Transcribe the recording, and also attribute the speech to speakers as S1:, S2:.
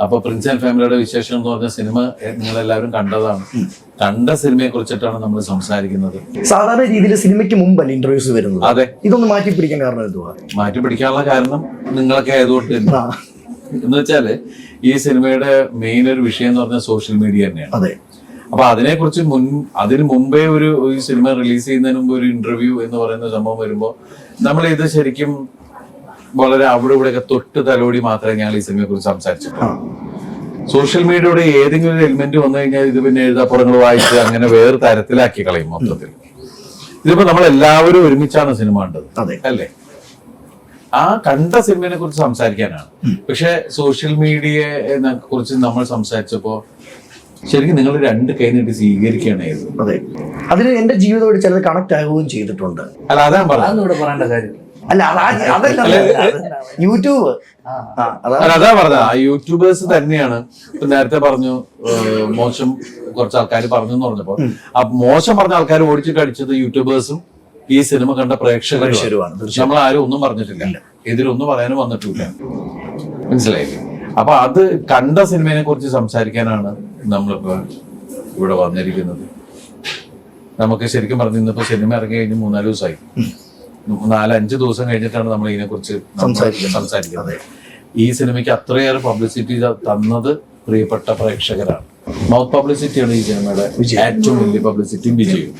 S1: അപ്പൊ Prince and ഫാമിലിയുടെ വിശേഷം എന്ന് പറഞ്ഞ സിനിമ നിങ്ങൾ എല്ലാവരും കണ്ടതാണ്. കണ്ട സിനിമയെ കുറിച്ചിട്ടാണ് നമ്മൾ സംസാരിക്കുന്നത്.
S2: സാധാരണ രീതിയിൽ സിനിമയ്ക്ക് മുമ്പല്ല ഇന്റർവ്യൂസ് വരുന്നത്.
S1: അതെ,
S2: ഇതൊന്ന് മാറ്റി പിടിക്കാൻ കാരണം എന്തുവാ?
S1: മാറ്റി പിടിക്കാനുള്ള കാരണം നിങ്ങളൊക്കെ ആയതുകൊണ്ട് എന്ന് വെച്ചാല് ഈ സിനിമയുടെ മെയിൻ ഒരു വിഷയം എന്ന് പറഞ്ഞാൽ സോഷ്യൽ മീഡിയ തന്നെയാണ്.
S2: അതെ.
S1: അപ്പൊ അതിനെക്കുറിച്ച് അതിന് മുമ്പേ ഈ സിനിമ റിലീസ് ചെയ്യുന്നതിന് മുമ്പ് ഒരു ഇന്റർവ്യൂ എന്ന് പറയുന്ന സംഭവം വരുമ്പോൾ നമ്മൾ ഇത് ശരിക്കും വളരെ അവിടെ ഇവിടെയൊക്കെ തൊട്ട് തലോടി മാത്രമേ ഞങ്ങൾ ഈ സിനിമയെ കുറിച്ച് സംസാരിച്ചിട്ടുള്ളൂ. സോഷ്യൽ മീഡിയയുടെ ഏതെങ്കിലും ഒരു എലിമെന്റ് വന്നു കഴിഞ്ഞാൽ ഇത് പിന്നെ എഴുതാപ്പുറങ്ങൾ വായിച്ച് അങ്ങനെ വേറെ തരത്തിലാക്കി കളയും മൊത്തത്തിൽ. ഇതിപ്പോ നമ്മൾ എല്ലാവരും ഒരുമിച്ചാണ് സിനിമ കണ്ടത് അല്ലേ? ആ കണ്ട സിനിമയെ കുറിച്ച് സംസാരിക്കാനാണ്. പക്ഷെ സോഷ്യൽ മീഡിയയെ കുറിച്ച് നമ്മൾ സംസാരിച്ചപ്പോ ശരിക്കും നിങ്ങൾ രണ്ട് കൈ നീട്ടി സ്വീകരിക്കുകയാണ് ചെയ്തത്.
S2: അതെ, അതിന് എന്റെ ജീവിതത്തോട് ചിലത് കണക്ട് ആവുകയും ചെയ്തിട്ടുണ്ട്.
S1: അല്ല, അതാണ് പറഞ്ഞത്.
S3: പറയേണ്ട കാര്യം
S2: അല്ല, യൂട്യൂബ്
S1: അതാ പറഞ്ഞ ആ യൂട്യൂബേഴ്സ് തന്നെയാണ്. ഇപ്പൊ നേരത്തെ പറഞ്ഞു മോശം കുറച്ച് ആൾക്കാർ പറഞ്ഞു എന്ന് പറഞ്ഞപ്പോ ആ മോശം പറഞ്ഞ ആൾക്കാർ ഓടിച്ചിട്ട് അടിച്ചത് യൂട്യൂബേഴ്സും ഈ സിനിമ കണ്ട പ്രേക്ഷകരുമാണ്. നമ്മൾ ആരും ഒന്നും പറഞ്ഞിട്ടില്ല, ഇതിലൊന്നും പറയാനും വന്നിട്ടില്ല. മനസ്സിലായില്ലേ? അപ്പൊ അത് കണ്ട സിനിമയെ കുറിച്ച് സംസാരിക്കാനാണ് നമ്മളിപ്പോ ഇവിടെ വന്നിരിക്കുന്നത്. നമുക്ക് ശരിക്കും പറഞ്ഞു ഇന്നിപ്പോ സിനിമ ഇറങ്ങി കഴിഞ്ഞ് 3-4 ദിവസമായി. 4-5 ദിവസം കഴിഞ്ഞിട്ടാണ് നമ്മൾ ഇതിനെ കുറിച്ച് സംസാരിക്കുന്നത്. ഈ സിനിമയ്ക്ക് അത്രയേറെ പബ്ലിസിറ്റി തന്നത് പ്രിയപ്പെട്ട പ്രേക്ഷകരാണ്. മൗത്ത് പബ്ലിസിറ്റിയാണ് ഈ സിനിമയുടെ ഏറ്റവും വലിയ പബ്ലിസിറ്റിയും വിജയവും.